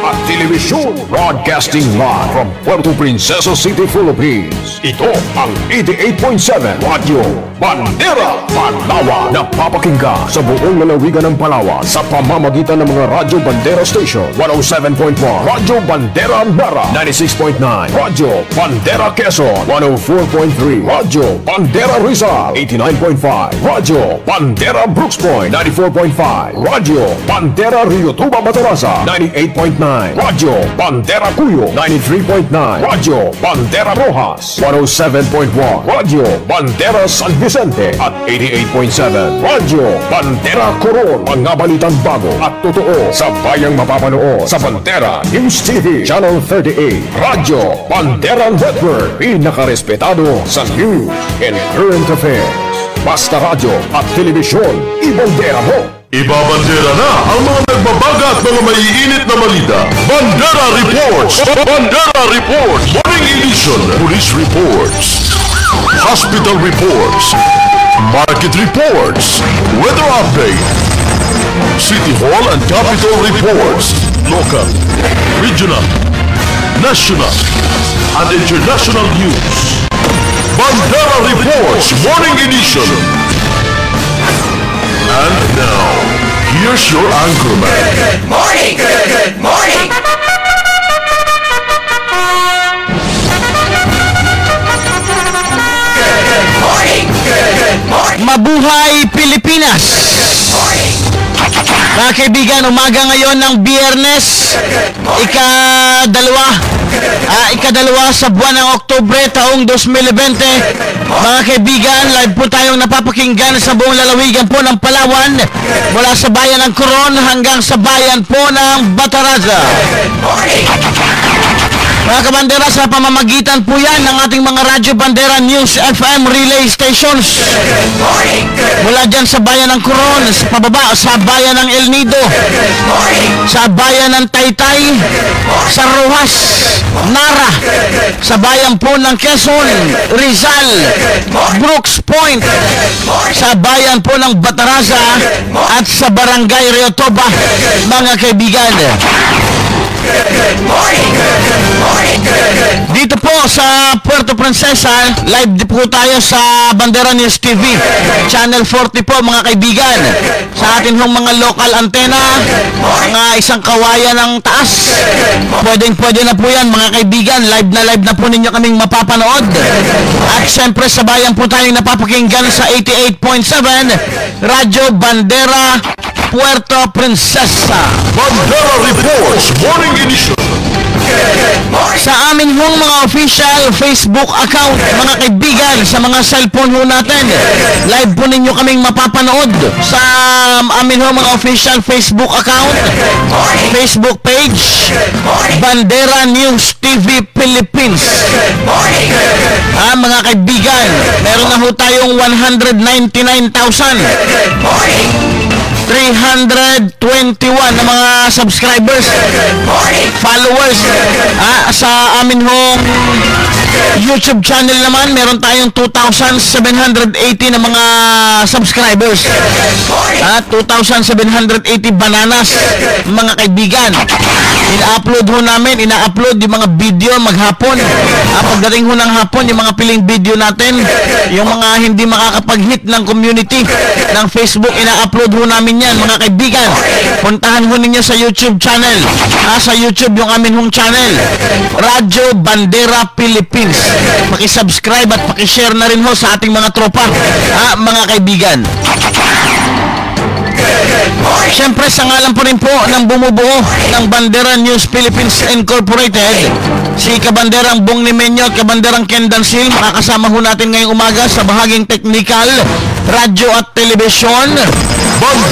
at Telebisyon. Broadcasting live from Puerto Princesa City, Philippines. Ito ang 88.7 Radyo Bandera Palawan. Napapakinggan sa buong lalawigan ng Palawan sa pamamagitan ng mga Radyo Bandera Station. 107.1 Radyo Bandera Nara, 96.9 Radyo Bandera Quezon, 104.3 Radyo Bandera Rizal, 89.5 Radyo Bandera Brooks Point, 94.5 Radyo Bandera Rio Tuba Matarazza, 98.9 Radyo Bandera Cuyo, 93.9 Radyo Bandera Rojas, 107.1 Radyo Bandera San Vicente at 88.7 Radyo Bandera Coron. Mga balitang bago at totoo sa bayang mapapanood sa Bandera News TV Channel 38, Radyo Bandera Network, pinakarespetado sa news and current affairs. Basta radyo at telebisyon, ibandera mo! Ibabandera na ang mga nagbabaga at mga maiinit na balita. Bandera Reports! Bandera Reports! Morning Edition! Police Reports! Hospital Reports! Market Reports! Weather Update! City Hall and Capitol Reports! Local, regional, national, and international news. Bandera Reports Morning Edition. And now, here's your anchorman. Good morning! Good morning! Good morning! Good morning! Mabuhay Pilipinas! Mga kaibigan, umaga ngayon ng Biyernes, ikadalawa sa buwan ng Oktubre taong 2020. Mga kaibigan, live po tayong napapakinggan sa buong lalawigan po ng Palawan, mula sa bayan ng Coron hanggang sa bayan po ng Bataraza. Mga kabandera, sa pamamagitan po yan ng ating mga Radyo Bandera News FM relay stations. Mula dyan sa bayan ng Coron, sa pababa, sa bayan ng El Nido, sa bayan ng Taytay, sa Rojas, Nara, sa bayan po ng Quezon, Rizal, Brooks Point, sa bayan po ng Bataraza, at sa Barangay Rio Toba, mga kaibigan. Dito po sa Puerto Princesa, live po tayo sa Bandera News TV Channel 40 po, mga kaibigan. Sa atin hong mga local antena, mga isang kawayan ng taas, pwede na po yan, mga kaibigan. Live na po ninyo kaming mapapanood. At syempre sa bayan po tayong napapakinggan sa 88.7 Radyo Bandera Puerto Princesa. Bandera Reports Morning Edition. Sa amin hong mga official Facebook account, mga kaibigan, sa mga cellphone ho natin, live po ninyo kaming mapapanood sa amin hong mga official Facebook account, Facebook page, Bandera News TV Philippines. Mga kaibigan, meron na ho tayong 199,321 na mga subscribers, followers. Sa amin hong YouTube channel naman, meron tayong 2,780 na mga subscribers. 2,780 bananas, mga kaibigan. Ina-upload yung mga video maghapon. Pagdating ho ng hapon, yung mga piling video natin, yung mga hindi makakapag-hit ng community ng Facebook, ina-upload ho namin yan, mga kaibigan. Puntahan ho ninyo sa YouTube channel. Sa YouTube yung amin hong channel, Radyo Bandera Philippines. Pakisubscribe at pakishare na rin ho sa ating mga tropa, mga kaibigan. Siyempre, sa ngalan po rin po ng bumubuo ng Bandera News Philippines Incorporated, si Kabanderang Bong Nimenyo at Kabanderang Ken Dansil, makakasama ho natin ngayong umaga sa bahaging technical, radyo at telebisyon.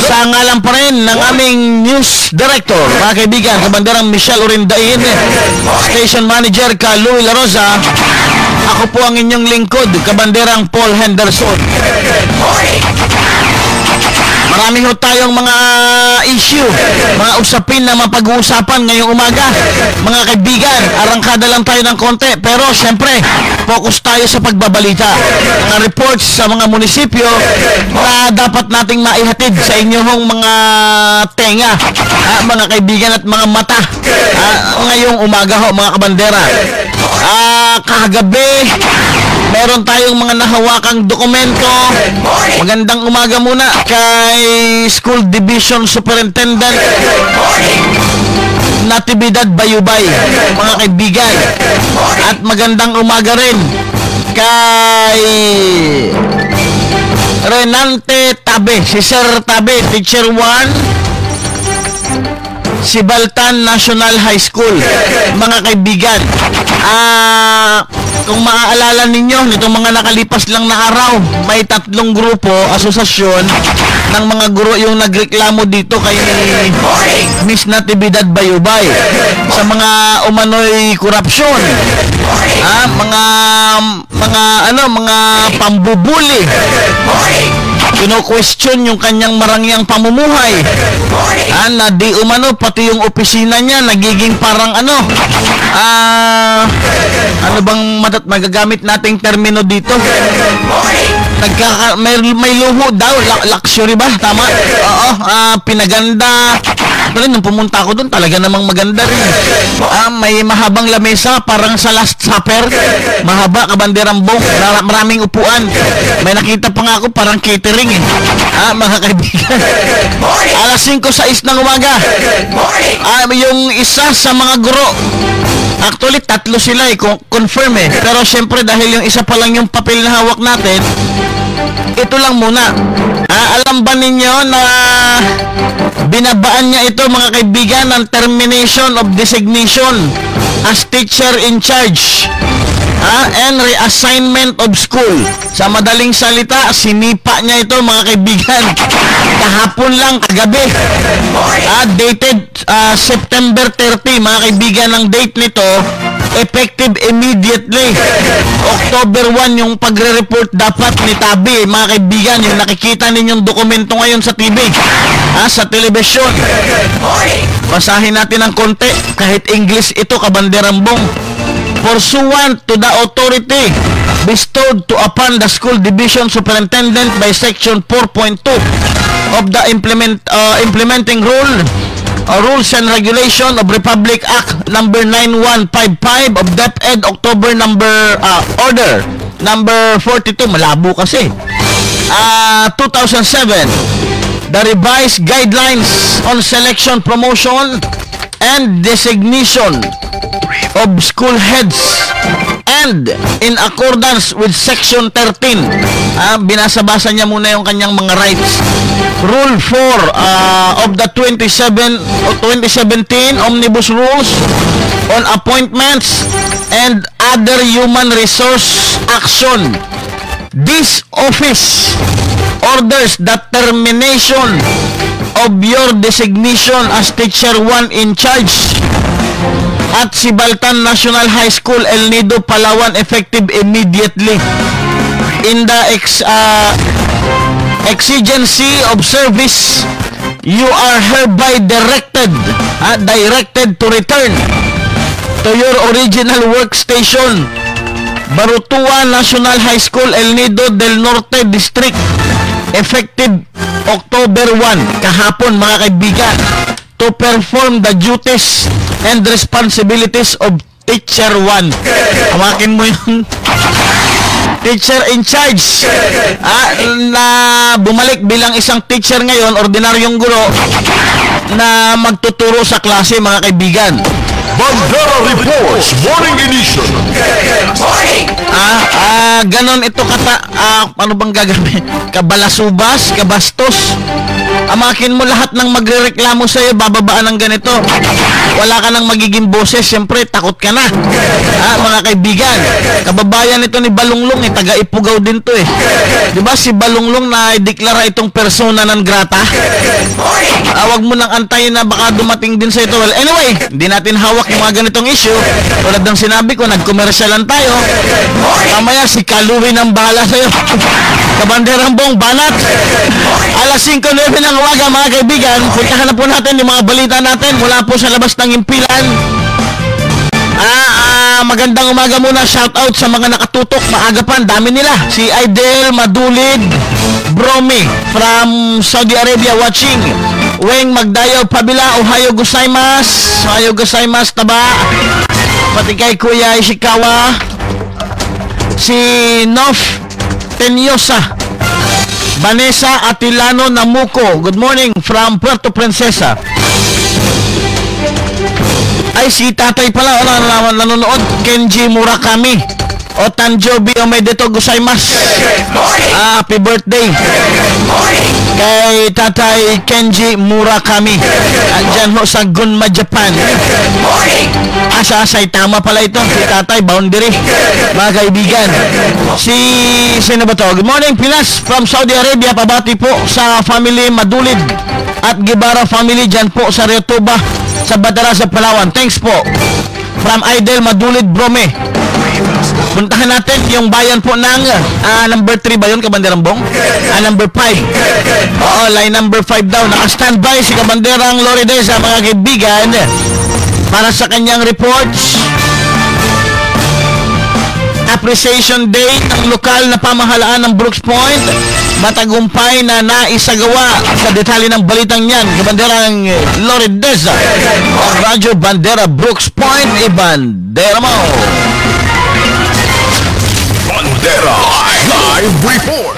Sa ngalan pa rin ng aming news director, mga kaibigan, Kabanderang Michelle Orindain, station manager ka Louie La Rosa, ako po ang inyong lingkod, Kabanderang Paul Henderson. Marami ho tayong mga issue, mga usapin na mapag-uusapan ngayong umaga. Mga kaibigan, arangkada lang tayo ng konti. Pero syempre, focus tayo sa pagbabalita. Mga reports sa mga munisipyo na dapat nating maihatid sa inyong mga tenga, mga kaibigan at mga mata. Ngayong umaga ho, mga kabandera. Kagabi, meron tayong mga nahawakang dokumento. Magandang umaga muna kay School Division Superintendent Natividad Bayubay, mga kaibigan. At magandang umaga rin kay Renante Tabe, si Sir Tabe, Teacher 1, Sibaltan National High School. Mga kaibigan, kung maaalala ninyo, nitong mga nakalipas lang na araw, may 3 grupo, asosasyon ng mga guro yung nagreklamo dito kay Miss Natividad Bayubay sa mga umano'y korupsyon, mga pambubuli. Kino-question yung kanyang marangyang pamumuhay. Na di umano pati yung opisina niya nagiging parang ano bang magagamit nating termino dito? May luho daw, luxury ba? Tama? Oo, pinaganda. Actually, nung pumunta ako doon, talaga namang maganda rin. May mahabang lamesa, parang sa Last Supper. Mahaba, kabanderang buhok, maraming upuan. May nakita pa nga ako, parang catering eh. Mga kaibigan. Alas 5:06 ng umaga. Yung isa sa mga guro, actually, 3 sila eh, confirm eh. Pero syempre, dahil yung isa pa lang yung papel na hawak natin, ito lang muna. Alam ba ninyo na binabaan niya ito, mga kaibigan, ng termination of designation as teacher in charge and reassignment of school. Sa madaling salita, sinipa niya ito, mga kaibigan, kahapon lang, kagabi. Dated September 30, mga kaibigan, ang date nito, effective immediately. October 1 yung pagre-report dapat ni Tabi, mga kaibigan. Yung nakikita ninyong dokumento ngayon sa TV, sa telebisyon. Basahin natin ng konti, kahit English ito, kabanderambong. Pursuant to the authority bestowed upon the School Division Superintendent by Section 4.2 of the Implementing Rules and Regulation of Republic Act number 9155 of DepEd October Order number 42, malabo kasi, 2007, the revised guidelines on selection, promotion, and designation of school heads, and in accordance with Section 13, binasa-basa niya muna yung kanyang mga rights. Rule 4 of the 2017 Omnibus Rules on Appointments and other human resource action. This office orders the termination of your designation as Teacher 1 in charge at Sibaltan National High School, El Nido, Palawan, effective immediately. In the exigency of service, you are hereby directed to return to your original workstation, Barutua National High School, El Nido del Norte District, effective October 1, kahapon, mga kaibigan, to perform the duties and responsibilities of Teacher 1. Hawakin mo yung teacher in charge, na bumalik bilang isang teacher ngayon, ordinaryong guro na magtuturo sa klase, mga kaibigan. Bandera Reports Morning Edition. Ganon ito ano bang gagawin? Kabalasubas, kabastos. Amakin mo lahat ng magrereklamo sa iyo, bababaan ng ganito. wala ka nang magiging boses, siyempre takot ka na. Mga kaibigan, kababayan ito ni Balunglong, taga Ipugaw din to eh. Di ba si Balunglong na ideklara itong persona non grata? Wag mo nang antayin na baka dumating din sa ito. Well, anyway, hindi natin hawak yung mga ganitong issue. Tulad ng sinabi ko, nag-commercialan tayo. Mamaya si Kaluwi ng bahala sa'yo. Kabanderang Bong, banat. Alas 5:09 ng umaga, mga kaibigan. Puntahan na po natin yung mga balita natin mula po sa labas ng impilan. Magandang umaga muna. Shout out sa mga nakatutok. Maaga pa, dami nila. Si Aidel Madulid Bromi from Saudi Arabia watching. Weng Magdayaw Pabila, Ohio gozaimasu. Ohio gozaimasu taba. Pati kay Kuya Ishikawa. Si Nof Tenyosa. Vanessa Atilano Namuko. Good morning from Puerto Princesa. Ay, si tatay pala, nanonood. Kenji Murakami. O Tanjobi Omedeto Gozaimasu. Happy birthday. Kay tatay Kenji Murakami. Andyan ho sa Gunma, Japan. Sa Saitama pala ito. Si tatay, boundary. Mga kaibigan. Sino ba to? Good morning, Pinas from Saudi Arabia. Pabati po sa family Madulid at Gibara family dyan po sa Riotuba sa Batara sa Palawan. Thanks po. From Aidel Madulid Brome. Puntahan natin yung bayan po ng number 3 ba yun, Kabanderang Bong? Number 5. Oo, line number 5 daw. Naka-standby si Kabanderang Loridez, mga kaibigan, para sa kanyang reports. Appreciation Day ng lokal na pamahalaan ng Brooks Point. Matagumpay na naisagawa. Sa detalye ng balitang yan, Kabanderang Loridez, Radyo Bandera Brooks Point, ibandera mo. Bandera Live Report.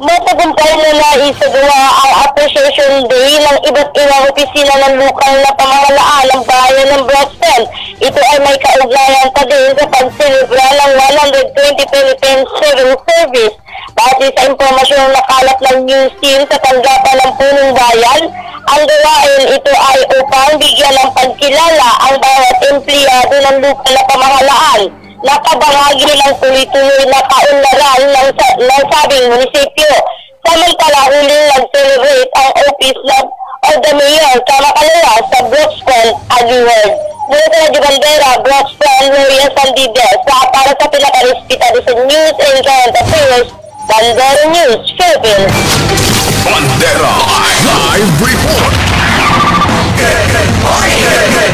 Matagumpay na naisagawa ang Appreciation Day ng iba't ibang opisina ng lokal na pamahalaan ng bayan ng Broxton. Ito ay may kaugnayan pa din sa pagselebra ng 120 Philippine Civil Service. Base sa impormasyong nakalat ng news team sa tanggapan ng punong bayan, ang gawain ito ay upang bigyan ng pagkilala ang bawat empleyado ng lokal na pamahalaan. Nakabahagi ng tuloy-tuloy na kaunlaran ng sabing munisipyo. Samantala huling nag-celebrate ang office of the Mayor Kamakalala sa Broxton Award. Mula sa Radyo Bandera, Broxton, Maria Sandides, para sa pinaka-respetado sa news and current affairs, Bandera News, Philippines. Bandera Live Report.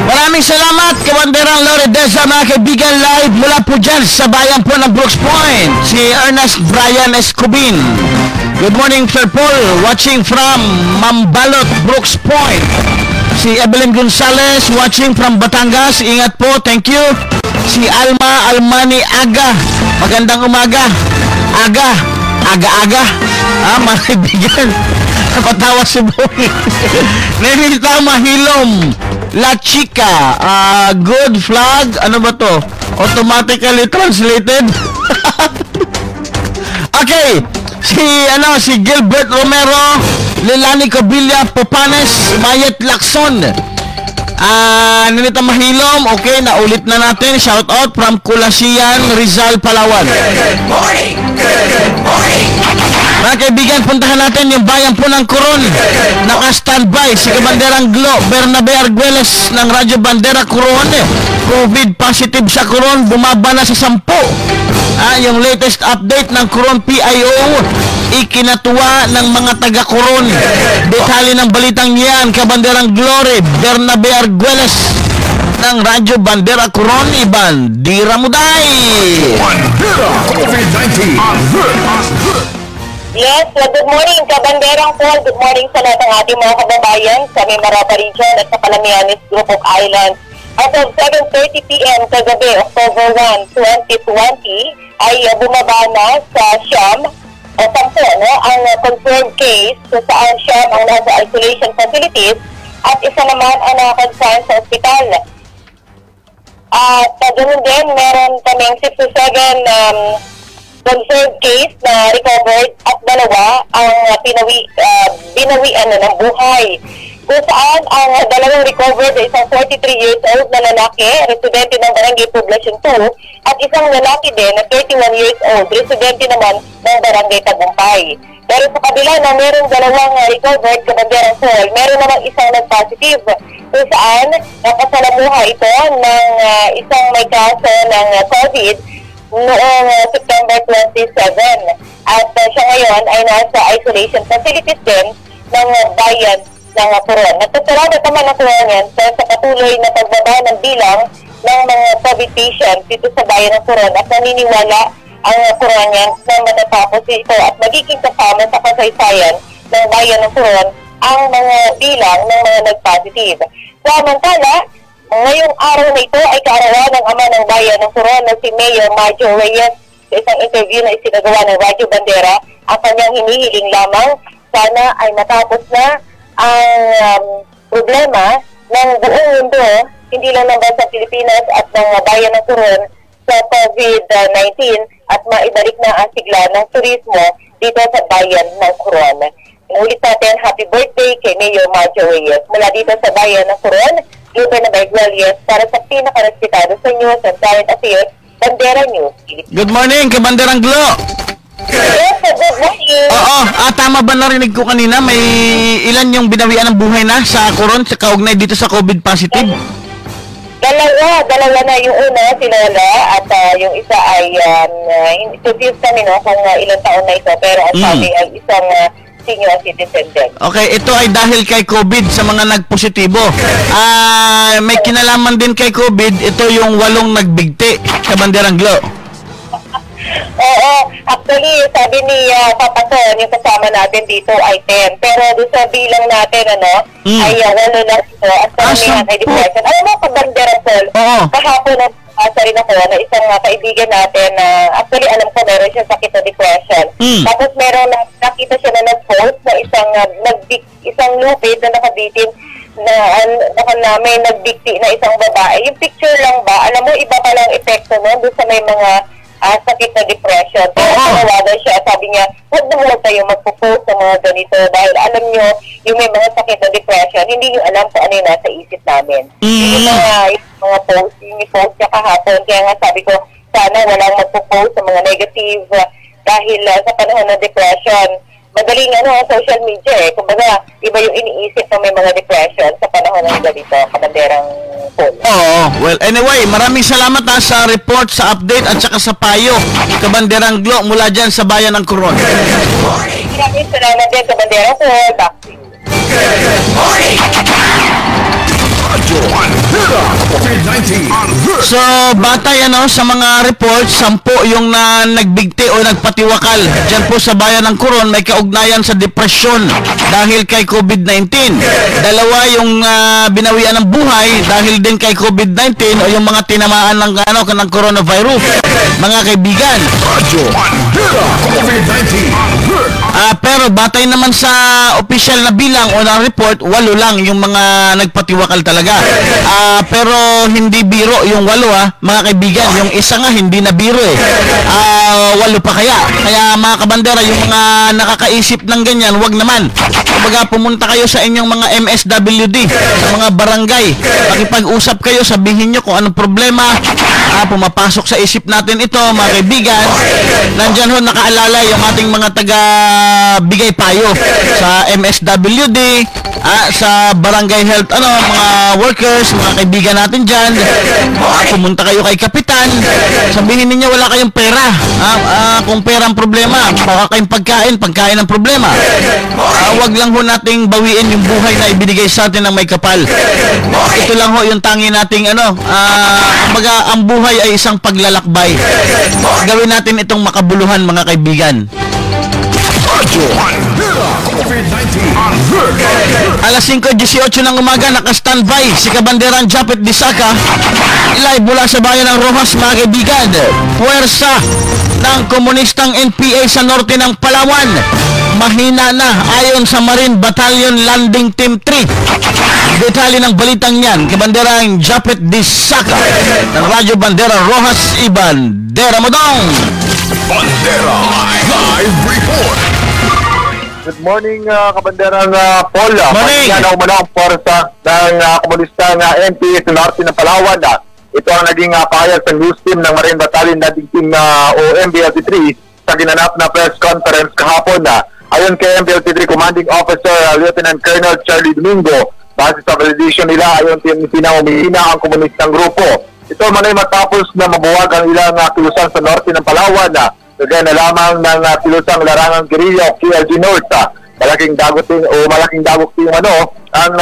Maraming salamat, Kabanderang Loridez, mga kaibigan, live mula po dyan sa bayan po ng Brooks Point. Si Ernest Brian Escobin. Good morning, Sir Paul, watching from Mambalot, Brooks Point. Si Evelyn Gonzalez, watching from Batangas. Ingat po, thank you. Si Alma Almani Aga. Magandang umaga. Aga. Mga kaibigan. Napatawa si Boy. Nenita Mahilom. La Chica. Good flag. Ano ba to? Automatically translated. Okay. Si Gilbert Romero, Lilani Cobilla Popanes, Mayet Lacson. Nenita Mahilom. Okay, naulit na natin. Shout out from Kulasian, Rizal, Palawan. Good morning. Mga kaibigan, puntahan natin yung bayan po ng Coron. Naka-standby si Kabanderang Glo Bernabe Arguelles ng Radyo Bandera Coron. COVID positive sa Coron, bumaba na sa 10. Yung latest update ng Coron PIO, ikinatuwa ng mga taga-Coron. Detalye ng balitang yan, Kabanderang Glory Bernabe Arguelles ng Radyo Bandera Coron, ibandira mo day. Bandera COVID-19 Yes, good morning, Kabanderang Paul. Good morning sa lahat ng ating mga kababayan sa Mimarapa Region at sa Calamianes Group of Islands. As of 7:30 p.m. kagabi, October 1, 2020, ay bumaba na sa Siyam o 10, ang confirmed case kung saan Siyam ang nasa isolation facilities at isa naman ang nakakonsign sa ospital. At ganoon din, meron kaming 67 confirmed case na recovered at 2 ang binawian ng buhay. kung saan ang dalawang recovered ay isang 43 years old na lalaki, residente ng Barangay Poblacion 2, at isang lalaki din na 31 years old, residente naman ng Barangay Tagumpay. Pero sa kabila na merong dalawang recovered kabanderang Paul, meron namang isang nag-positive kung saan nakasalamuha ito ng isang may kaso ng COVID noong September 27. At siya ngayon ay nasa isolation facilities din ng bayan ng Coron. Nagpasalamat naman ang Coron yan sa patuloy na pagbaba ng bilang ng mga COVID patients dito sa bayan ng Coron at naniniwala ang Coron yan na matatapos ito at magiging kasama sa kasaysayan ng bayan ng Coron ang mga bilang ng mga nag-positive. Samantala, ngayong araw na ito ay kaarawan ng ama ng bayan ng Coron na si Mayor Marjo Reyes. Sa isang interview na isinagawa ng Radyo Bandera, ang kanyang hinihiling lamang sana ay matapos na ang problema ng buong mundo, hindi lang ng bansang Pilipinas at ng bayan ng Coron sa COVID-19 at maibalik na ang sigla ng turismo dito sa bayan ng Coron. Inulit natin, happy birthday kay Mayor Marjo Reyes. Mula dito sa bayan ng Coron, Lupe na Berguelies para sa pinaka-respetado sa news and current affairs, Bandera News. Good morning, Kabanderang Glo. Yes, good morning. Oo, tama ba narinig ko kanina, may ilan yung binawian ng buhay na sa Coron sa kaugnay dito sa COVID positive? Dalawa na. Yung una, si Lola, at yung isa ay, confused kami no, kung ilang taon na ito, pero ang sabi ay isang senior citizen din. Okay, ito ay dahil kay COVID sa mga nagpositibo. May kinalaman din kay COVID, ito yung 8 nagbigti, Kabanderang Glo. Oo, actually, sabi ni Papa Son, yung kasama natin dito ay 10. Pero doon sa bilang natin, ay 8 lang ito. At karamihan ay depression. Alam mo, Kabanderang Paul, kahapon nasa rin ako na isang kaibigan natin na actually alam ko meron siya sakit na depression. Tapos meron nakita siya na nag-post na isang lupit na nakabitin na namin nagbigti na isang babae. Yung picture lang ba, alam mo, iba pa lang epekto no doon sa may mga sakit na depression. Pero tinawagan siya, sabi niya, huwag tayo magpo-post sa mga ganito dahil alam nyo, yung may mga sakit na depression, hindi nyo alam kung ano yung nasa isip namin. Yung mga post, yung post niya kahapon, kaya nga sabi ko, sana walang magpo-post sa mga negative dahil sa panahon ng depression. Madaling social media kumbaga, iba yung iniisip na may mga depression sa panahon ng ganito, Kabanderang Paul. Well, anyway, maraming salamat sa report, sa update at saka sa payo, Kabanderang Glo, mula dyan sa bayan ng Coron. Maraming salamat din, Kabanderang Paul. Back to you. Good morning. COVID-19 So, batay sa mga reports, 10 yung nagbigti o nagpatiwakal dyan po sa bayan ng Coron, may kaugnayan sa depresyon dahil kay COVID-19. 2 yung binawian ng buhay dahil din kay COVID-19 o yung mga tinamaan ng ng coronavirus. Mga kaibigan, COVID-19 pero batay naman sa official na bilang o na report, 8 lang yung mga nagpatiwakal talaga. Pero hindi biro yung 8 mga kaibigan. Yung isa nga hindi na biro 8 pa kaya. Kaya mga kabandera, yung mga nakakaisip ng ganyan, wag naman. Kumbaga pumunta kayo sa inyong mga MSWD, sa mga barangay. Makipag-usap kayo, sabihin nyo kung anong problema. Pumapasok sa isip natin ito mga kaibigan. Nandyan ho nakaalala yung ating mga taga-bigay payo sa MSWD, sa barangay health, mga workers, mga kaibigan natin dyan. Pumunta kayo kay Kapitan, sabihin niyo wala kayong pera. Kung pera ang problema, baka kayong pagkain ang problema. Wag lang ho nating bawiin yung buhay na ibinigay sa atin ng may kapal. Ito lang ho yung tangi nating kumbaga ang buhay ay isang paglalakbay. Gawin natin itong makabuluhan mga kaibigan. Alas 5:18 ng umaga, naka-standby si Kabanderang Japet Disaka, live mula sa bayan ng Rojas mga kaibigan. Puwersa ng komunistang NPA sa norte ng Palawan mahina na ayon sa Marine Battalion Landing Team 3. Detalye ng balitang yan, Kabanderang Japet Disaka ng Radyo Bandera Rojas, Ibandera Modong. Bandera Live Report. Good morning, Kabanderang Paul. Morning. Yan ang umanang porsa ng komunistang NPA sa norte ng Palawan. Ito ang naging pahayag sa news team ng Marine Battalion dating team o MBLT-3 sa ginanap na press conference kahapon. Ayon kay MBLT-3 Commanding Officer Lieutenant Colonel Charlie Domingo, base sa validation nila, ayon pinahumihina ang komunistang grupo. Ito man ay matapos na mabuwag ang ilang kilusan sa norte ng Palawan. Kagaya na lamang ng kilusang larangang guerrilla o KLG North. Malaking dagoting ang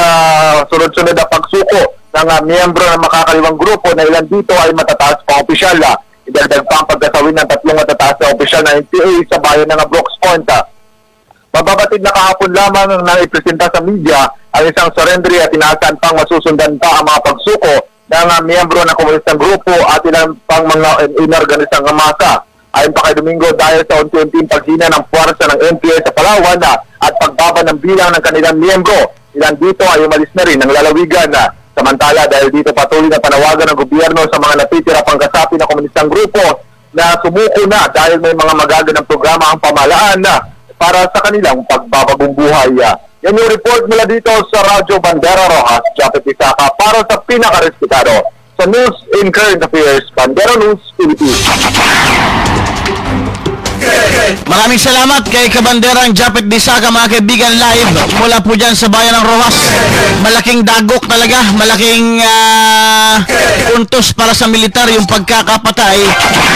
sunod-sunod na pagsuko ng miyembro ng makakaliwang grupo na ilan dito ay matataas pang opisyal. Idagdag pa ang pagkasawin ng 3 matataas na opisyal na NPA sa bayan ng Brooks Point. Mababatid na kahapon lamang nang ipresenta sa media ang isang surrender at inaasahan pang masusundan pa ang mga pagsuko ng miyembro ng komunistang grupo at ilang pang mga inorganisang masa. Ayon pa kay Domingo, dahil sa unti-unting paghina ng puwersa ng NPA sa Palawan at pagbaba ng bilang ng kanilang miyembro, ilan dito ay umalis na rin ng lalawigan. Samantala, dahil dito patuloy na panawagan ng gobyerno sa mga natitira pang kasapi ng komunistang grupo na sumuko na dahil may mga magaganang programa ang pamahalaan para sa kanilang pagbabagong buhay. Yan yung report mula dito sa Radyo Bandera Rojas, Japet Isaka, para sa pinakarespetado sa News in Current Affairs, Bandera News, Philippines. Maraming salamat kay Kabanderang Japet Disaka, mga kaibigan, live mula po dyan sa bayan ng Rojas. Malaking dagok talaga, malaking puntos para sa militar yung pagkakapatay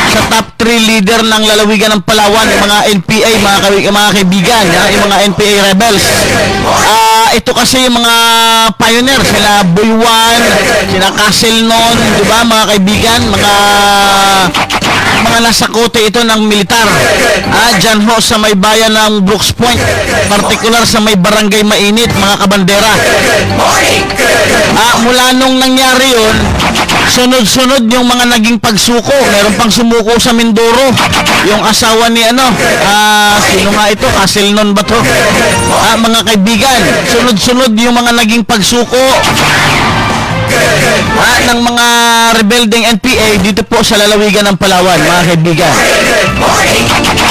sa top 3 leader ng lalawigan ng Palawan, yung mga NPA, mga kaibigan, yung mga NPA rebels. Ito kasi yung mga pioneer, sila Buiwan, sila Castle noon, di ba, mga kaibigan, mga nasa kote ito ng militar. Dyan ho sa may bayan ng Brooks Point, partikular sa may barangay Mainit, mga kabandera. Mula nung nangyari yun, sunod-sunod yung mga naging pagsuko. Meron pang sumuko sa Mindoro, yung asawa ni sino nga ito? Castle noon ba to? Mga kaibigan, sunod-sunod yung mga naging pagsuko ng mga rebelding NPA dito po sa lalawigan ng Palawan, mga kaibigan.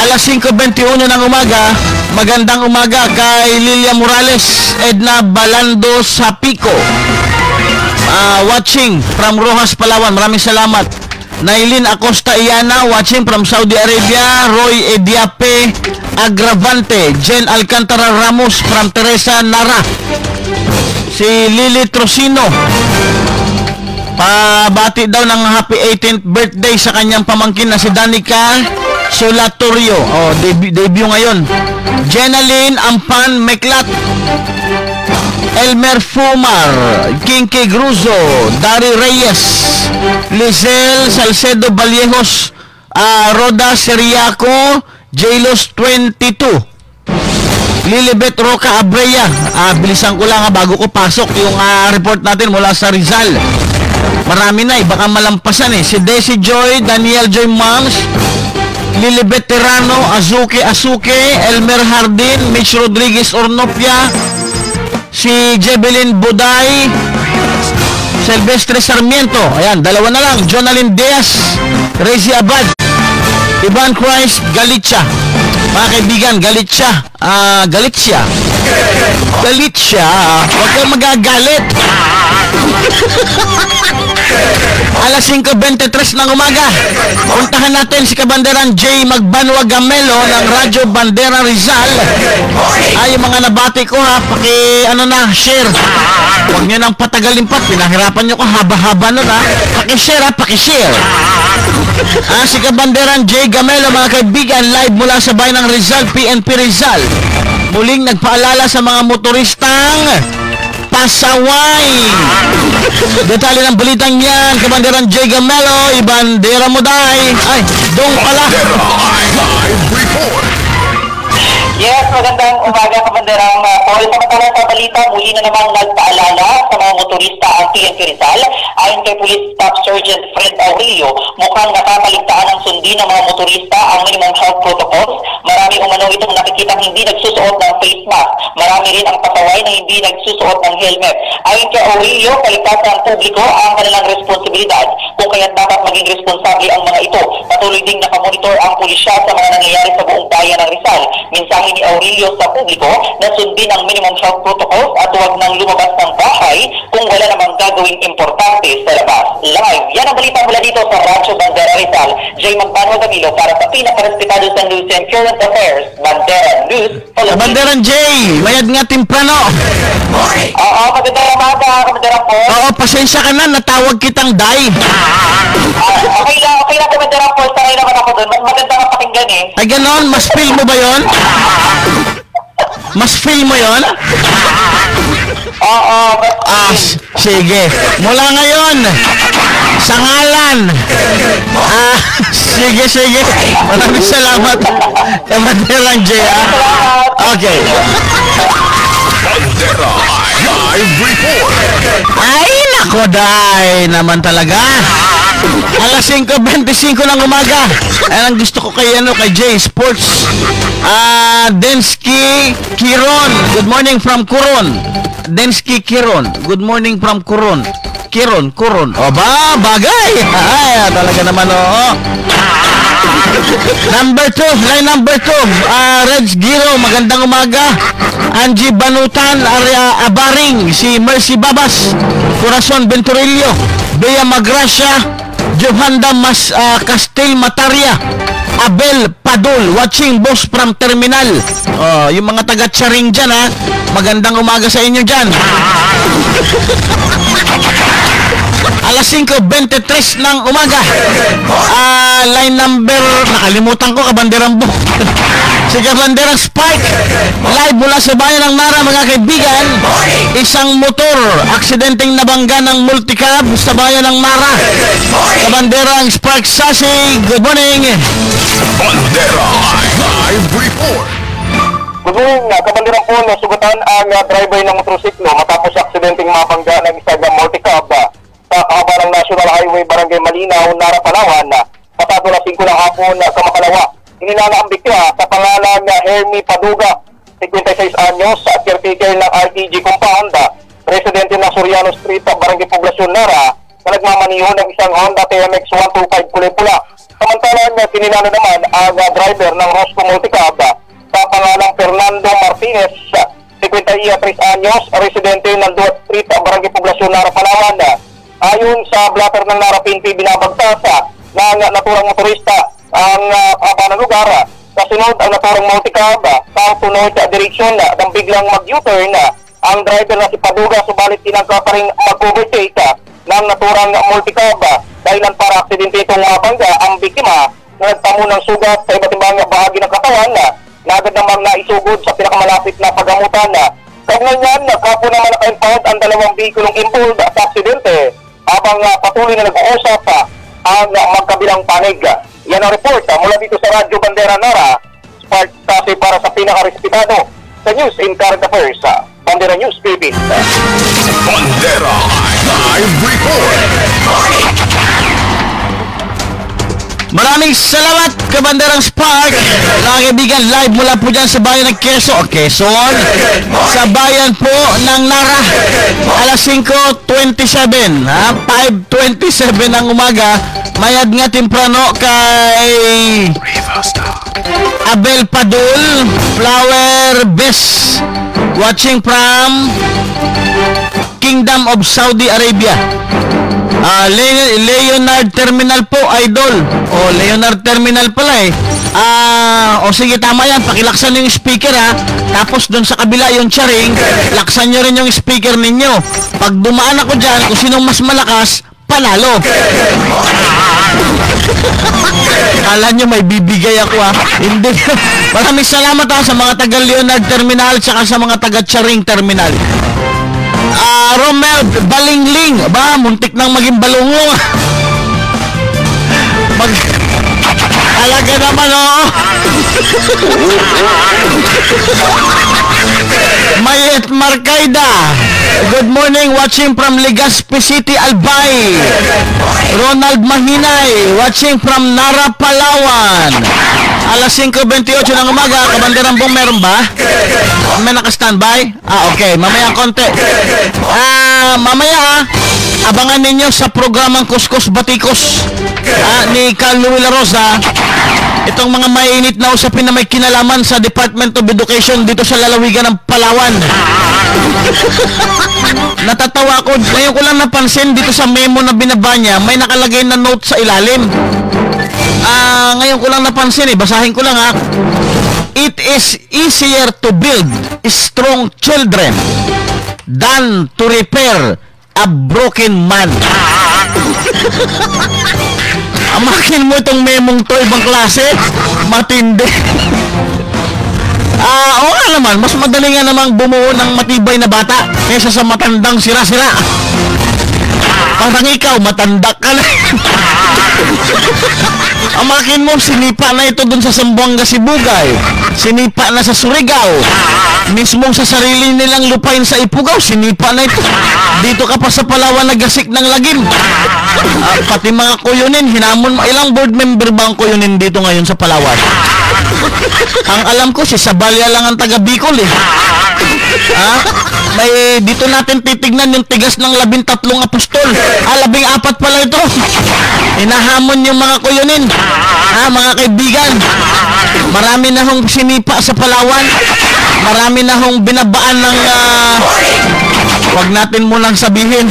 Alas 5:21 ng umaga, magandang umaga kay Lilia Morales, Edna Balando Sapico, watching from Rojas, Palawan. Maraming salamat. Nailin Acosta Iana, watching from Saudi Arabia. Roy Ediape Agravante, Jen Alcantara Ramos from Teresa Nara. Si Lily Trocino, pabati daw ng happy 18th birthday sa kanyang pamangkin na si Danica Solatorio. Debut ngayon. Jenaline Ampan Meklat, Elmer Fumar, Kinky Gruzo, Dari Reyes, Lizelle Salcedo Vallejos, Roda Seriaco, Jailos 22, Lilibet Roca Abreya. Bilisan ko lang bago ko pasok yung report natin mula sa Rizal. Marami na baka malampasan Si Desi Joy, Daniel Joy Mangs, Lilibet Terrano, Azuki Asuke, Elmer Hardin, Mitch Rodriguez Ornopia, si Jebelin Buday, Silvestre Sarmiento. Ayan, dalawa na lang. Jonalyn Diaz, Rezi Abad, Ivan Christ Galicia. Mga kaibigan, Galicia. Huwag kang magagalit. Alas 5:23 ng umaga, puntahan natin si Kabanderang J. Magbanwa Gamelo ng Radyo Bandera Rizal. Yung mga nabati ko share. Huwag nyo nang patagalin pa, pinahirapan nyo ko haba-haba nun pakishare. Si Kabanderang J. Gamelo, mga kaibigan, live mula sa bayan ng Rizal, PNP Rizal. Muling nagpaalala sa mga motoristang pasaway. Detalye ng balitang yan, Kabanderang J. Gamelo, ibandera mo day. Dong pala. Yes, magandang umaga, Kabanderang Paul. Samantalang sa balita, muli na naman nagpaalala sa mga motorista ang PNP Rizal. Ayon kay Police Staff Sergeant Fred Aurelio, mukhang nakakaligtaan ng sundin ng mga motorista ang minimum health protocols. Marami umano itong nakikitang hindi nagsusuot ng face mask. Marami rin ang pasaway na hindi nagsusuot ng helmet. Ayon kay Aurelio, kaligtasan ng publiko ang kanilang responsibilidad, kung kaya't dapat maging maging responsable ang mga ito. Patuloy ding nakamonitor ang pulisya sa mga nangyayari sa buong bayan ng Rizal. Mensahe ni Aurelio sa publiko na sundin ang minimum health protocols at huwag nang lumabas ng bahay kung wala namang gagawing importante sa labas. Live, yan ang balita mula dito sa Rancho Bandera Rizal. Jay Magbanwa Camilo para sa pinakarespetado sa news and current affairs. Bandera News. Kabanderan Jay, mayad nga temprano. Oo, magandang umaga, Kabanderan po. Oo, pasensya ka na, natawag kitang Day. Okay lang, Kabanderan po. Sanay naman ako doon. Maganda nga pakinggan eh. Ay ganon, mas feel mo ba yon? Mas feel mo yon? Oo, Sige. Mula ngayon, sa ngalan. Sige. Maraming salamat. Kabanderan Jay, Okay. Bandera Live Report. Ay, nako, Day naman talaga. Alas 5:25 ng umaga. Ayan ang gusto ko kay Jay Sports. Densky Kiron. Good morning from Coron. Densky Kiron. Good morning from Coron. Coron. O ba, bagay. Ay, talaga naman, oo. Line number 2. Reds Giro, magandang umaga. Angie Banutan, Abaring, si Mercy Babas, Corazon Venturillo, Bea Magracia, Johanda Castel Mataria, Abel Padul, watching boss from terminal. Yung mga taga-Charing dyan, magandang umaga sa inyo dyan. Alas 5:23 ng umaga. Line number, nakalimutan ko, Kabanderang Bo. Si Kabanderang Spike, live mula sa bayan ng Nara, mga kaibigan. Isang motor, aksidenteng nabangga ng multicab sa bayan ng Nara. Kabanderang Spike Sasi, good morning. Bandera Live Report. Good morning, Kabanderang po, nasugatan ang driver ng motorsiklo matapos aksidenteng mabangga ng isang multicab sa kahaba ng National Highway Barangay Malinaw, Nara, Palawan, pasado na 5 ng hapon sa Makalawa. Inilala ang biktima sa pangalan na Hermie Paduga, 56 anyos, at caretaker ng RTG Compound, residente ng Soriano Street, Barangay Poblacion, Nara, na nagmamaniho ng isang Honda TMX 125 kulay pula. Samantalang kinilala naman ang driver ng Rosco Multicab sa pangalang Fernando Martinez, 53 anyos, residente ng Duat Street, Barangay Poblacion, Nara, Palawan. Ayon sa blatter ng Nara PNP, binabagtasa ng naturang motorista ang haba ng lugar. Kasunod ang naturang multicab sa sunod direksyon nang biglang mag-U-turn ang driver na si Paduga, subalit tinangka pa rin mag-overtake ng naturang multicab. Dahilan para aksidente itong mabangga ang biktima na nagtamo ng sugat sa iba't ibang bahagi ng katawan na agad namang naisugod sa pinakamalapit na pagamutan. Kaugnay niyan, kahapon naman naka-impound ang dalawang bihikulong involved sa aksidente habang patuloy na nag-uusap ang magkabilang panig. Yan ang report mula dito sa Radyo Bandera Nara, Spark kasi para sa pinaka-respetado sa News in Current Affairs, Bandera News Philippines. Bandera Live Report. Maraming salamat, Kabanderang Spark. Mga kaibigan, live mula po dyan sa bayan ng Quezon, sa bayan po ng Nara. Alas 5:27, 5:27 ng umaga. Mayad nga temprano kay Abel Padul, Flower Best, watching from Kingdom of Saudi Arabia. Leonard Terminal po, idol. Leonard Terminal pala eh. Sige, tama yan. Pakilaksan nyo yung speaker Tapos doon sa kabila yung Charing, laksan nyo rin yung speaker ninyo. Pag dumaan ako dyan, kung sinong mas malakas, panalo. Kala nyo may bibigay ako Hindi. Maraming salamat sa mga taga Leonard Terminal tsaka sa mga taga Charing Terminal. Romel Balingling, muntik nang maging balungong. Talaga naman Mayet Marcaida, good morning, watching from Legazpi City, Albay. Ronald Mahinay, watching from Nara, Palawan. Alas 5:28 ng umaga, Kabanderambong meron ba? May naka-standby? Okay, mamaya konti. Mamaya abangan ninyo sa programang Kuskus Batikos ni Carl Louie La Rosa itong mga mainit na usapin na may kinalaman sa Department of Education dito sa lalawigan ng Palawan. Natatawa ko, ngayon ko lang napansin dito sa memo na binaba niya, may nakalagay na note sa ilalim. Ngayon ko lang napansin basahin ko lang It is easier to build strong children than to repair a broken man. Amakin mo itong memong to, ibang klase. Matindi. Oo nga naman, mas madali nga namang bumuo ng matibay na bata kaysa sa matandang sira-sira. Parang ikaw, matanda ka na. Amakin mo, sinipa na ito dun sa Zamboanga, Sibugay. Sinipa na sa Surigao. Mismong sa sarili nilang lupain sa Ifugao, sinipa na ito. Dito ka pa sa Palawan, nagasik ng lagim. Pati mga kuyunin, hinamon mo. Ilang board member ba ang kuyunin dito ngayon sa Palawan? Ang alam ko, si Sabalya lang ang taga Bicol May dito natin titignan yung tigas ng 13 apostol. 14 pala ito. Hinahamon yung mga kuyunin. Mga kaibigan, marami na hong sinipa sa Palawan. Marami na hong binabaan ng wag natin munang sabihin.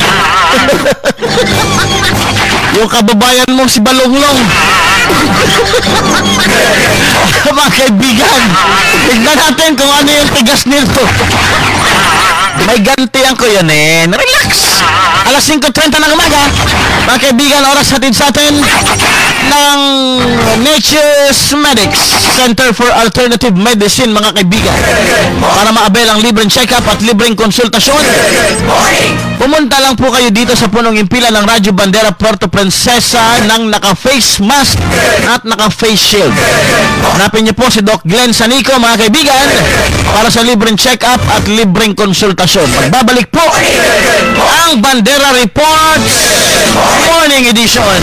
Yung kababayan mo si Balonglong. Mga kaibigan, tignan natin kung ano yung tigas nito. May ganti ang kuyunin. Relax. Alas 5:30 ng umaga, mga kaibigan, oras hatid sa atin ng Nature's Medics Center for Alternative Medicine, mga kaibigan. Para ma-avail ang libreng check-up at libreng konsultasyon, pumunta lang po kayo dito sa punong impila ng Radyo Bandera Puerto Princesa ng naka-face mask at naka-face shield. Hanapin niyo po si Doc Glenn Sanico, mga kaibigan, para sa libreng check-up at libreng konsultasyon. Magbabalik po ang Bandera Reports Morning Edition.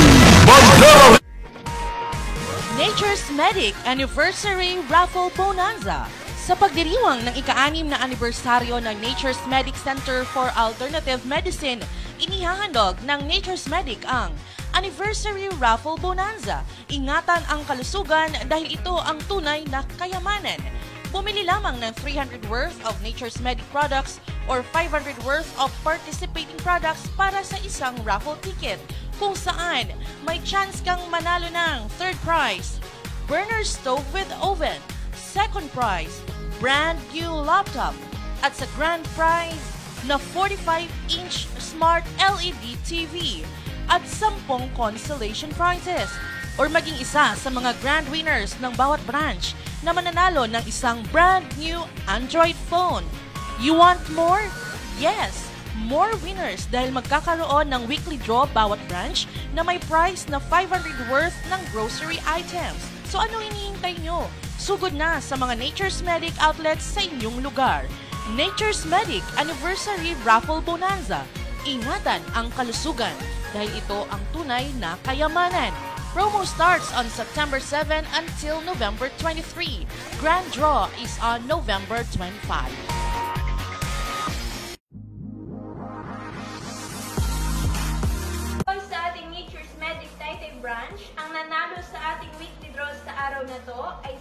Nature's Medic Anniversary Raffle Bonanza. Sa pagdiriwang ng ika-6 na anibersaryo ng Nature's Medic Center for Alternative Medicine, inihahandog ng Nature's Medic ang Anniversary Raffle Bonanza. Ingatan ang kalusugan dahil ito ang tunay na kayamanan. Bumili lamang ng 300 worth of Nature's Medic products or 500 worth of participating products para sa isang raffle ticket, kung saan may chance kang manalo ng third prize, burner stove with oven, second prize, brand new laptop, at sa grand prize na 45-inch smart LED TV at 10 consolation prizes, or maging isa sa mga grand winners ng bawat branch na mananalo ng isang brand new Android phone. You want more? Yes! More winners dahil magkakaroon ng weekly draw bawat branch na may prize na 500 worth ng grocery items. So ano hinihintay nyo? Sugod na sa mga Nature's Medic outlets sa inyong lugar. Nature's Medic Anniversary Raffle Bonanza. Ingatan ang kalusugan dahil ito ang tunay na kayamanan. Promo starts on September 7 until November 23. Grand draw is on November 25. Sa ating Nature's Medic Taytay branch, ang nanalo sa ating weekly draws sa araw na to ay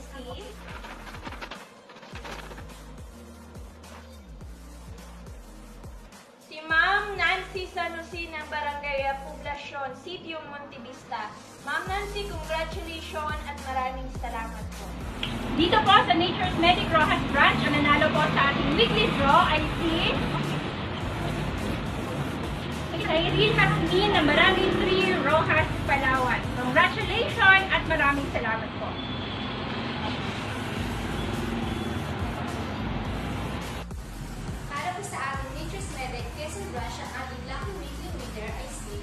si Ma'am Nancy Sanusi ng Barangay Poblacion, Sitio Montevista. Ma'am Nancy, congratulations at maraming salamat po. Dito po sa Nature's Medic Rojas branch, ang nanalo po sa ating weekly draw ay si Irene Hasmin ng Barangay 3, Rojas, Palawan. Congratulations at maraming salamat po. Para po sa ating Nature's Medic Quezon branch, ang ating lucky weekly winner ay si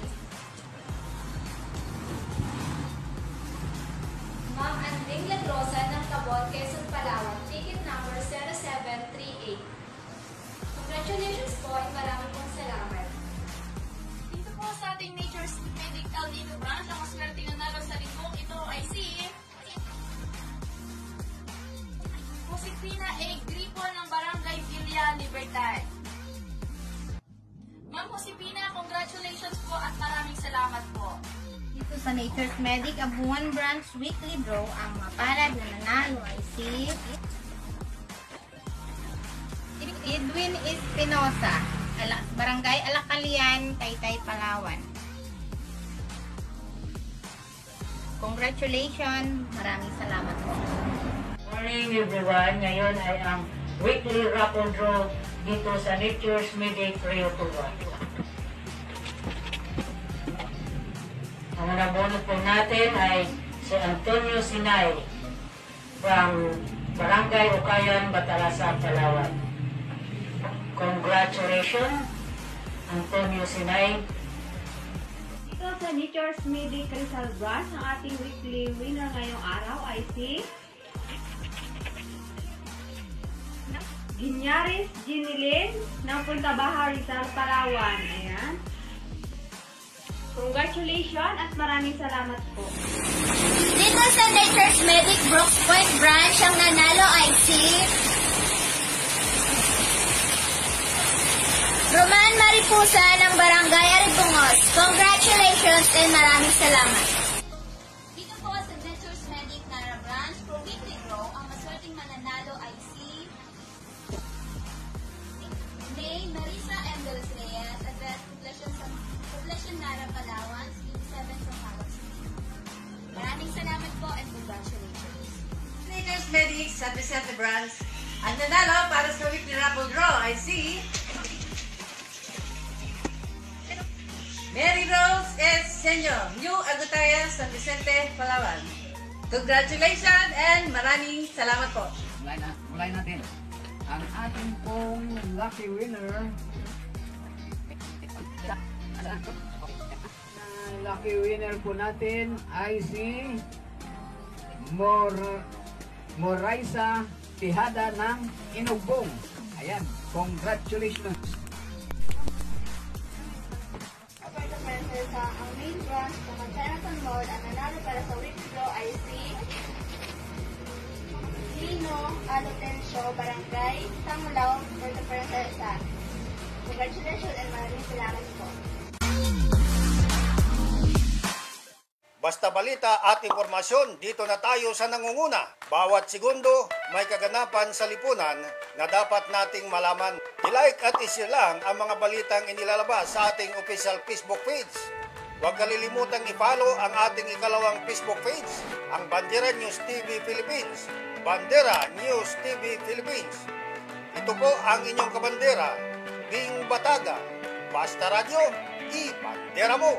Ma'am Anding Lagrosa ng Cabot, Quezon, Palawan. Ticket number 0738. Congratulations po at maraming pong salamat. Dito po sa ating Nature's Medic El Nido branch, ang maswerte na nalo sa lingkong ito ay si sa Nature's Medic Abuan Branch Weekly Draw, ang mapalad na nanalo ay si Edwin Espinosa, Barangay Alacalian, Taytay, Palawan. Congratulations! Maraming salamat po. Morning everyone! Ngayon ay ang weekly raffle draw dito sa Nature's Medic Rio Tuwa. Ang nabunot po natin ay si Antonio Sinay from Barangay Ukayan, Batalasa, Palawan. Congratulations, Antonio Sinay. Dito sa Nature's Medic Rizal Branch, ang ating weekly winner ngayong araw ay si Ginyaris Ginilin ng Punta Baja, Rizal, Palawan. Ayan. Congratulations at maraming salamat po. Dito sa Nature's Medic Brooks Point Branch, ang nanalo ay si Roman Maripusa ng Barangay Aribungos. Congratulations and maraming salamat. Dito po sa Nature's Medic Nara Branch, for weekly draw, ang maswerteng mananalo ay si May Marisa M. De Los Reyes, address Poblacion Nara, Palawan, 57 sa Palawan. Maraming salamat po and congratulations. Nature's Medic San Vicente Branch, ang nanalo para sa weekly raffle draw ay si Mary Rose S. Senyo, New Agutaya, San Vicente, Palawan. Congratulations and maraming salamat po. Mulay natin. Ang ating pong lucky winner lucky winner po natin ay si Moraisa Tihada ng Inugbong. Ayan, congratulations. Sa ang main branch ng Chinatown Mall, ang nanalo para sa weekly draw ay si Lino Alotencio, Barangay Tangulaw, Puerto Princesa. Congratulations and maraming salamat po. Basta balita at impormasyon, dito na tayo sa nangunguna. Bawat segundo, may kaganapan sa lipunan na dapat nating malaman. I-like at i-share lang ang mga balitang inilalabas sa ating official Facebook page. Huwag kalilimutang i-follow ang ating ikalawang Facebook page, ang Bandera News TV Philippines. Bandera News TV Philippines. Ito po ang inyong kabandera, Bing Bataga. Basta radyo, i-bandera mo!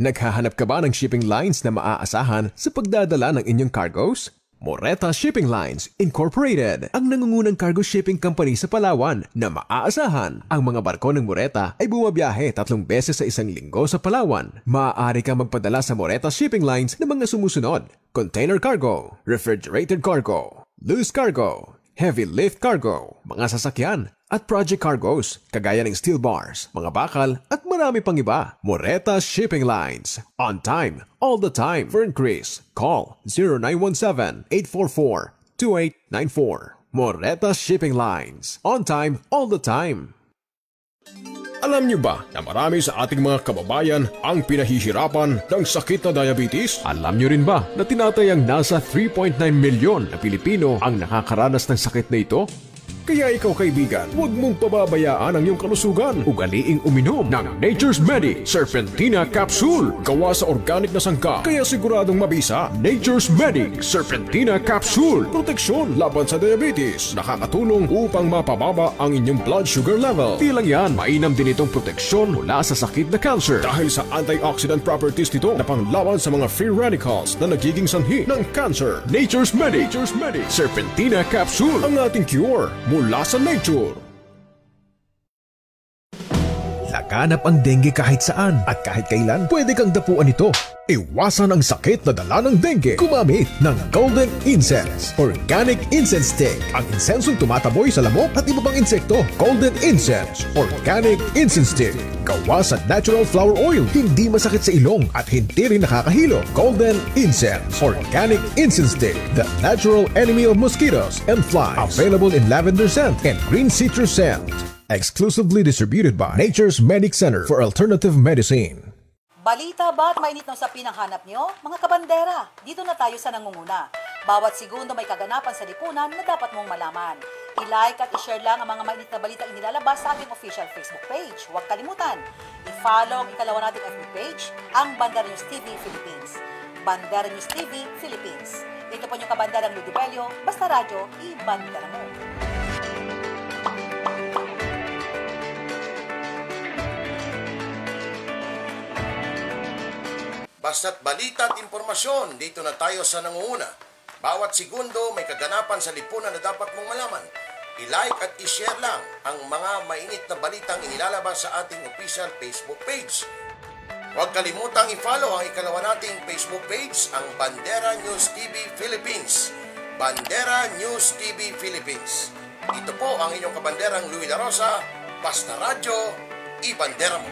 Naghahanap ka ba ng shipping lines na maaasahan sa pagdadala ng inyong cargoes? Moreta Shipping Lines Incorporated, ang nangungunang cargo shipping company sa Palawan na maaasahan. Ang mga barko ng Moreta ay bumabiyahe 3 beses sa isang linggo sa Palawan. Maaari kang magpadala sa Moreta Shipping Lines ng mga sumusunod: container cargo, refrigerated cargo, loose cargo, heavy lift cargo, mga sasakyan, at project cargoes, kagaya ng steel bars, mga bakal, at marami pang iba. Moreta Shipping Lines. On time, all the time. For increase, call 0917-844-2894. Moreta Shipping Lines. On time, all the time. Alam niyo ba na marami sa ating mga kababayan ang pinahihirapan ng sakit na diabetes? Alam niyo rin ba na tinatayang nasa 3.9 milyon na Pilipino ang nakakaranas ng sakit na ito? Kaya ikaw kaibigan, huwag mong pababayaan ang iyong kalusugan. Ugaliing uminom ng Nature's Medic Serpentina Capsule. Gawa sa organic na sangka, kaya siguradong mabisa. Nature's Medic Serpentina Capsule. Proteksyon laban sa diabetes. Nakakatulong upang mapababa ang inyong blood sugar level. Di lang yan, mainam din itong proteksyon mula sa sakit na cancer. Dahil sa antioxidant properties nito na panglaban sa mga free radicals na nagiging sanhi ng cancer. Nature's Medic Serpentina Capsule. Ang ating cure mula sa nature. Laganap ang dengue kahit saan at kahit kailan pwede kang dapuan ito. Iwasan ang sakit na dala ng dengue. Gumamit ng Golden Incense Organic Incense Stick. Ang insensong tumataboy sa lamok at iba pang insekto. Golden Incense Organic Incense Stick. Gawa sa natural flower oil. Hindi masakit sa ilong at hindi rin nakakahilo. Golden Incense Organic Incense Stick. The natural enemy of mosquitoes and flies. Available in lavender scent and green citrus scent. Exclusively distributed by Nature's Medic Center for Alternative Medicine. Balita ba at mainit ng sapin ang hanap nyo? Mga kabandera, dito na tayo sa nangunguna. Bawat segundo may kaganapan sa lipunan na dapat mong malaman. I-like at i-share lang ang mga mainit na balita inilalabas sa ating official Facebook page. Huwag kalimutan, i-follow ang ikalawa nating FB page, ang Bandera News TV Philippines. Bandera News TV Philippines. Ito po yung kabanderang Ludibelio, basta radyo, i-bandera mo. Basta't balita at impormasyon, dito na tayo sa nangunguna. Bawat segundo may kaganapan sa lipunan na dapat mong malaman. I-like at i-share lang ang mga mainit na balitang inilalabas sa ating official Facebook page. Huwag kalimutang i-follow ang ikalawa nating Facebook page, ang Bandera News TV Philippines. Bandera News TV Philippines. Ito po ang inyong kabanderang Louie La Rosa, basta radyo, i-bandera mo.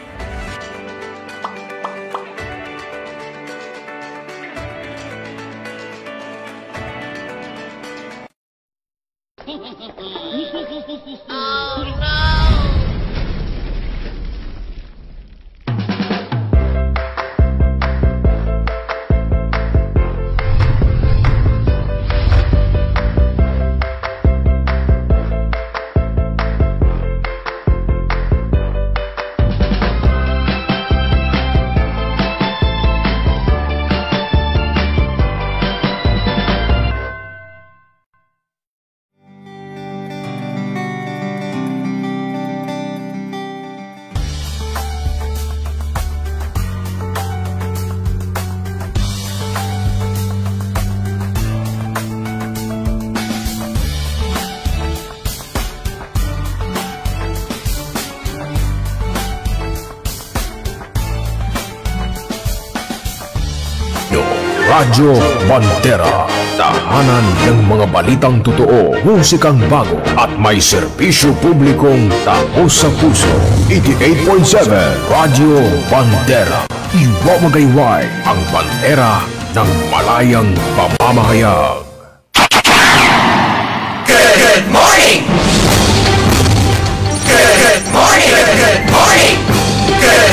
Oh no! Radyo Bandera, tahanan ng mga balitang totoo, musikang bago at may serbisyo publikong tapos sa puso. 88.7 Radyo Bandera, iwawagayway ang bandera ng malayang pamamahayag. Good morning! Good morning! Good morning!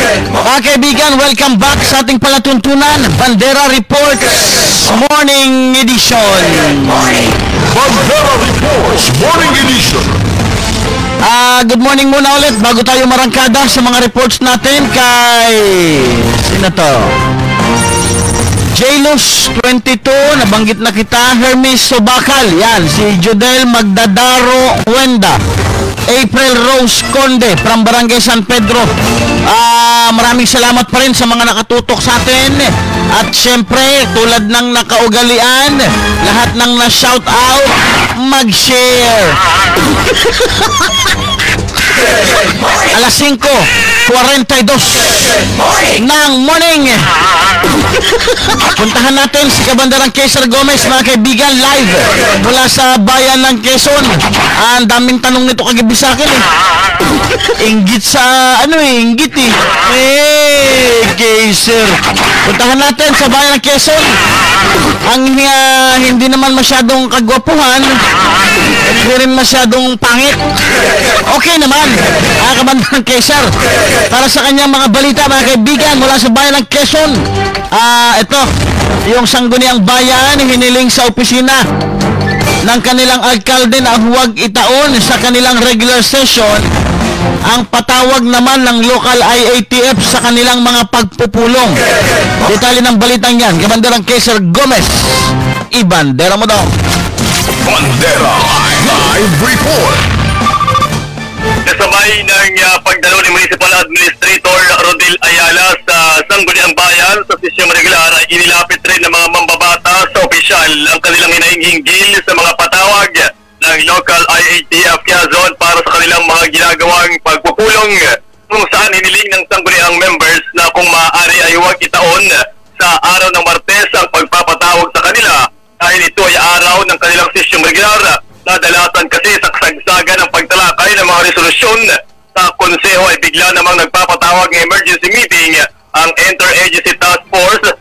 Mga kaibigan, welcome back sa ating palatuntunan, Bandera Reports Morning Edition. Bandera Reports Morning Edition. Good morning muna ulit bago tayo marangkada sa mga reports natin kay sino to? Jailus 22, nabanggit na kita. Hermes Sobakal, yan. Si Judel Magdadaro Wenda. April Rose Conde from Barangay San Pedro. Maraming salamat pa rin sa mga nakatutok sa atin. At syempre, tulad ng nakaugalian, lahat ng na-shout out, mag-share. Alas 5:42 ng morning. Puntahan natin si Kabanderang Kaiser Gomez, mga kaibigan, live mula sa bayan ng Quezon. Ang daming tanong nito kagabi sa akin inggit sa inggit Kaiser. Puntahan natin sa bayan ng Quezon. Ang hindi naman masyadong kagwapuhan, hindi rin masyadong pangit. Okay naman, Kabanderang Kaiser, para sa kanyang mga balita, mga kaibigan, mula sa bayan ng Quezon. Ito, yung sangguniang bayan hiniling sa opisina ng kanilang alkalde na huwag itaon sa kanilang regular session ang patawag naman ng local IATF sa kanilang mga pagpupulong. Detalye ng balitang yan, Kabanderang Kaiser Gomez, ibandera mo daw. Bandera Live Report. Kasabay ng pagdalo ni Municipal Administrator Rodel Ayala sa Sangguniang Bayan sa sesyon regular ay inilapit rin ng mga mambabata sa opisyal ang kanilang hinahinggil sa mga patawag ng local IATF Quezon para sa kanilang mga ginagawang pagpupulong. kung saan hiniling ng sangguniang members na kung maaari ay huwag itaon sa araw ng Martes ang pagpapatawag sa kanila dahil ito ay araw ng kanilang sesyong regular. Nadalasan kasi sa kasagsagan ng pagtalakay ng mga resolusyon sa konseho ay bigla namang nagpapatawag ng emergency meeting ang Interagency Task Force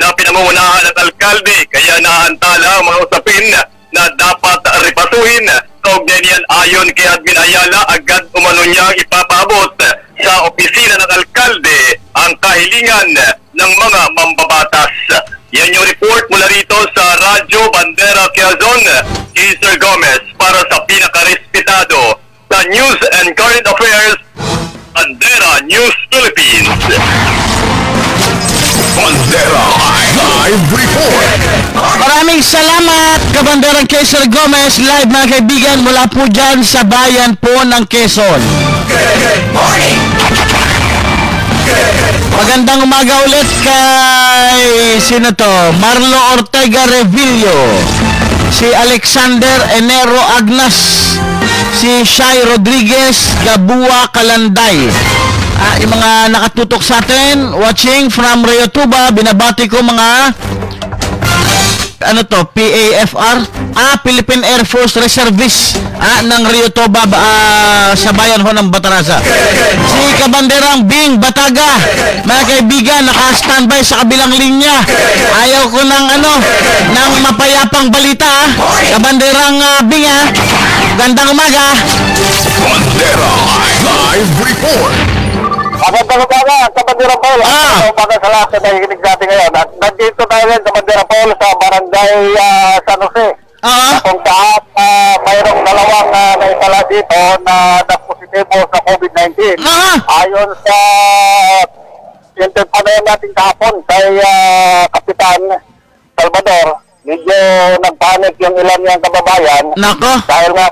na pinangungunahan ng alkalde, kaya naantala ang mga usapin na dapat ripasuhin. Kaugnay niyan, ayon kay Admin Ayala, agad umano niyang ipapaabot sa opisina ng alkalde ang kahilingan ng mga mambabatas. Yan yung report mula rito sa Radyo Bandera Quezon, kay Sir Gomez para sa pinakarespetado sa News and Current Affairs, Bandera News Philippines. Bandera Live Report. Maraming salamat, Kabanderang Sir Gomez, live mga kaibigan mula po dyan sa bayan po ng Quezon. Good morning. Magandang umaga ulit kay sino to? Marlo Ortega Revillo, si Alexander Enero Agnas, si Shai Rodriguez Gabua Kalanday. Yung mga nakatutok sa atin, watching from Rio Tuba, binabati ko mga PAFR, Philippine Air Force Reservists ng Rio Tuba sa bayan ho ng Bataraza. Si Kabanderang Bing Bataga, mga kaibigan, naka-standby sa kabilang linya. Ayaw ko ng ng mapayapang balita. Kabanderang Bing, gandang umaga. Bandera Live Report. Magandang umaga, Kabanderang Paul. Magandang umaga sa lahat na nakikinig natin ngayon. At nandito tayo rin, Kabanderang Paul, sa barangay San Jose. Kung saan mayroong dalawang naitala dito na positibo sa COVID-19. Ayon sa interview natin kahapon kay Kapitan Salvador, medyo nagpanik yung ilan niyang kababayan. Nako. Dahil nga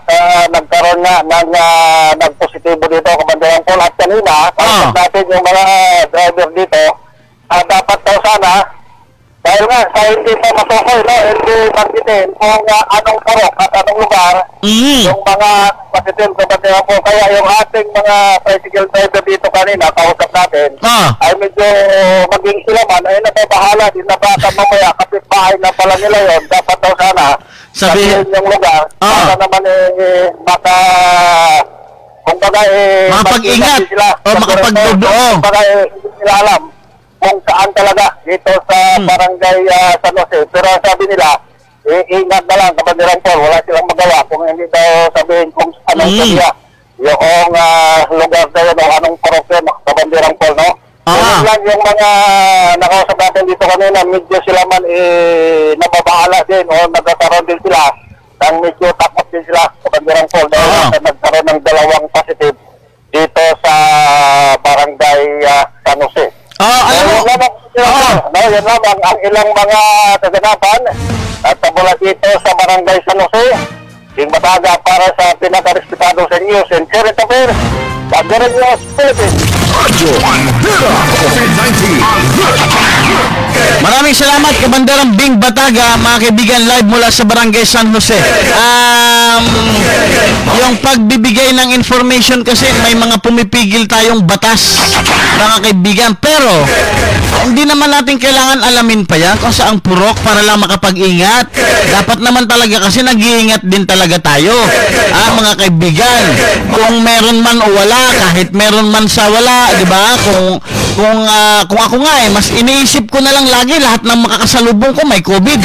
nagkaroon nga ng nagpositibo dito, Kabanderang Paul. At kanina, kausap natin yung mga driver dito, dapat daw sana, dahil nga sa hindi pa matukoy, hindi banggitin kung anong parok at anong lugar, yung mga positive, Kabanderang Paul. Kaya yung ating mga tricycle driver dito kanina, kausap natin, ay medyo maging sila man, ay nababahala din na baka mamaya kapitbahay na pala nila yun. Dapat daw sana sabihin yung lugar para naman baka kumbaga makapag-ingat o makapag-dudo. Kumbaga hindi nila alam kung saan talaga dito sa barangay San Jose. Pero sabi nila, ingat na lang, Kabanderang Paul, wala silang magawa kung hindi daw sabihin kung anong sabiya yung lugar na yun o anong parokya, Kabanderang Paul, no? Yun lang yung mga nakausap natin dito kanina, medyo sila man nababahala din o nagkaroon din sila nang medyo takot din sila, Kabanderang Paul, dahil nagkaroon ng dalawang positive dito sa barangay San Jose. Yan lamang ang ilang mga kaganapan at mula dito sa barangay San Jose, Bing Bataga para sa pinakarespetado sa News and Current Affairs, Bandera News Philippines. Radyo Bandera COVID-19. Maraming salamat, Kabanderang Bing Bataga, mga kaibigan, live mula sa barangay San Jose. Yung pagbibigay ng information kasi may mga pumipigil tayong batas, mga kaibigan, pero hindi naman natin kailangan alamin pa yan kung saang purok para lang makapag-ingat. Dapat naman talaga kasi nag-iingat din talaga tayo, mga kaibigan. Kung meron man o wala, kahit meron man sa wala, di ba? Kung ako nga mas iniisip ko na lang lagi lahat ng makakasalubong ko may COVID.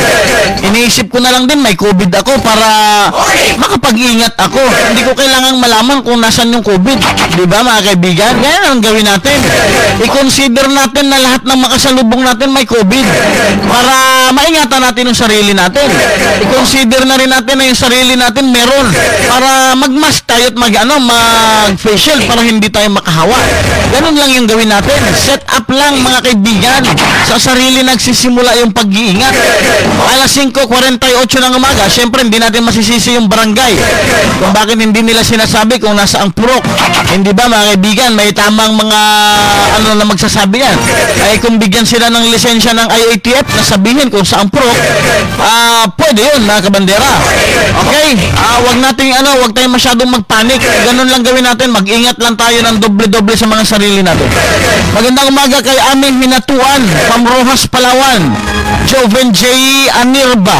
Iniisip ko na lang din may COVID ako para makapag-ingat ako. Hindi ko kailangang malaman kung nasan yung COVID. Di ba, mga kaibigan? Ganyan ang gawin natin. I-consider natin na lahat ng makasalubong natin may COVID para maingatan natin yung sarili natin. I-consider na rin natin na yung sarili natin meron para mag-mask tayo at mag-facial para hindi tayo makahawa. Ganun lang yung gawin natin. Set up lang mga kaibigan. Sa sarili nagsisimula yung pag-iingat. Alas 5:48 ng umaga, syempre hindi natin masisisi yung barangay kung bakit hindi nila sinasabi kung nasa ang purok. Hindi ba mga kaibigan, may tamang mga ano na magsasabi yan. Ay kung bigyan sila ng lisensya ng IATF na sabihin kung saan purok, pwede yun mga kabandera. Okay? Wag tayong masyadong magpanik. Ganun lang gawin natin. Mag-ingat lang tayo ng doble-doble sa mga sarili natin. Magandang umaga kay aming hinatuan, Pamrojas, Palawan. Joven J. Anirba,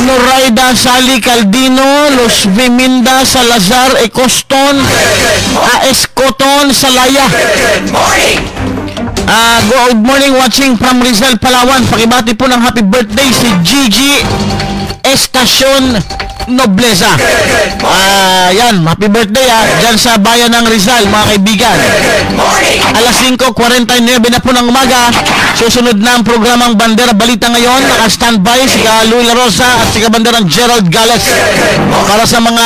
Noraida Sali Caldino, Los Viminda Salazar Ecoston, A.S. Coton Salaya. Good morning! Good morning, watching from Rizal, Palawan. Pakibati po ng happy birthday si Gigi Estacion Nobleza. Yan, happy birthday dyan sa bayan ng Rizal, mga kaibigan. Alas 5:49 na po ng umaga. Susunod na ang programang Bandera Balita ngayon. Naka-standby si Louie La Rosa at si Kabanderang Gerald Gales para sa mga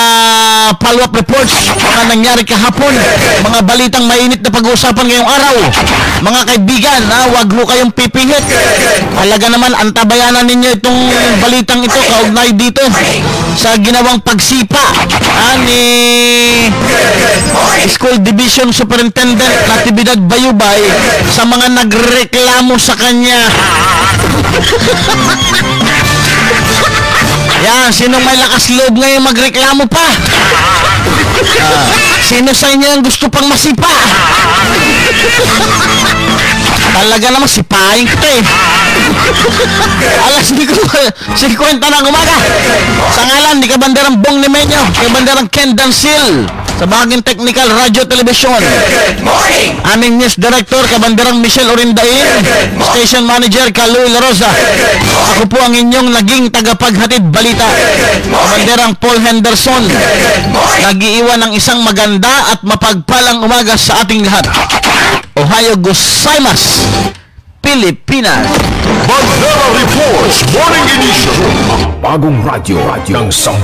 follow-up reports, mga nangyari kahapon, mga balitang mainit na pag-uusapan ngayong araw. Mga kaibigan, wag mo kayong pipihit. Halaga naman, antabayanan ninyo itong balitang ito kaugnay dito sa ginawang pagsipa ni School Division Superintendent Natividad Bayubay sa mga nagreklamo sa kanya. Yan, sinong may lakas loob ngayon magreklamo pa? Sino sa inyo ang gusto pang masipa? Talaga naman, sipahin kita Alas 5:50 ng umaga. Sa ngalan ni Kabanderang Bong Nimenyo, Kabanderang Ken Dancil, sa bahaging technical radio television, aming news director Kabanderang Michelle Orindain, station manager Louie La Rosa. Ako po ang inyong naging tagapaghatid balita, Kabanderang Paul Henderson. Nag-iiwan ng isang maganda at mapagpalang umaga sa ating lahat. Ohio gozaimasu, Pilipinas. Bandera Reports Morning Edition, ang bagong radyo ng